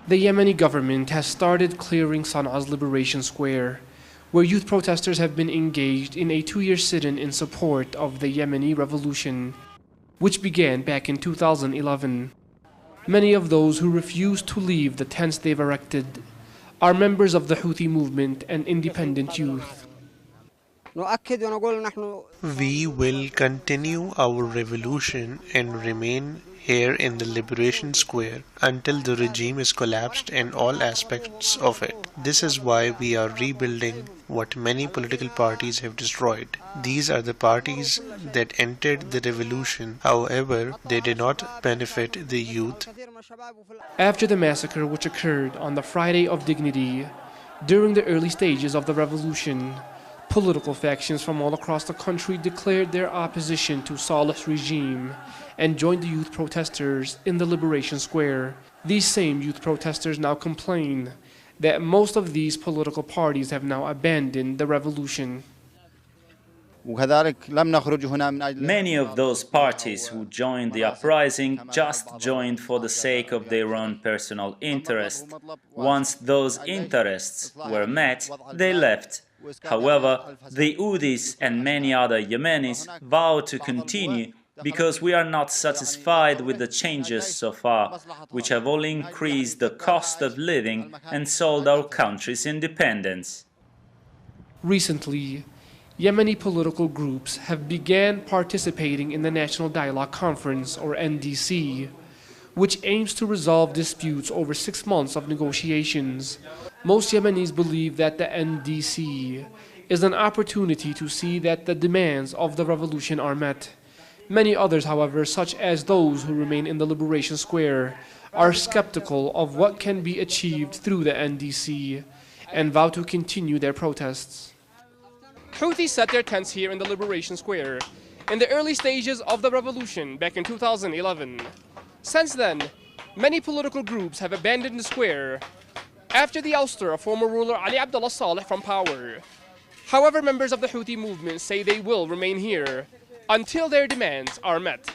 The Yemeni government has started clearing Sana'a's Liberation Square, where youth protesters have been engaged in a 2-year sit-in in support of the Yemeni revolution, which began back in 2011. Many of those who refuse to leave the tents they've erected are members of the Houthi movement and independent youth. We will continue our revolution and remain here in the Liberation Square until the regime is collapsed and all aspects of it. This is why we are rebuilding what many political parties have destroyed. These are the parties that entered the revolution, however, they did not benefit the youth. After the massacre which occurred on the Friday of Dignity, during the early stages of the revolution, political factions from all across the country declared their opposition to Saleh's regime and joined the youth protesters in the Liberation Square. These same youth protesters now complain that most of these political parties have now abandoned the revolution. Many of those parties who joined the uprising just joined for the sake of their own personal interest. Once those interests were met, they left. However, the Houthis and many other Yemenis vow to continue because we are not satisfied with the changes so far, which have only increased the cost of living and sold our country's independence. Recently, Yemeni political groups have begun participating in the National Dialogue Conference, or NDC, which aims to resolve disputes over 6 months of negotiations. Most Yemenis believe that the NDC is an opportunity to see that the demands of the revolution are met. Many others, however, such as those who remain in the Liberation Square, are skeptical of what can be achieved through the NDC and vow to continue their protests. Houthis set their tents here in the Liberation Square in the early stages of the revolution back in 2011. Since then, many political groups have abandoned the square after the ouster of former ruler Ali Abdullah Saleh from power. However, members of the Houthi movement say they will remain here until their demands are met.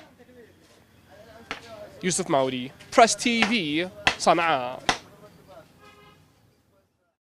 Yusuf Maudi, Press TV, Sana'a.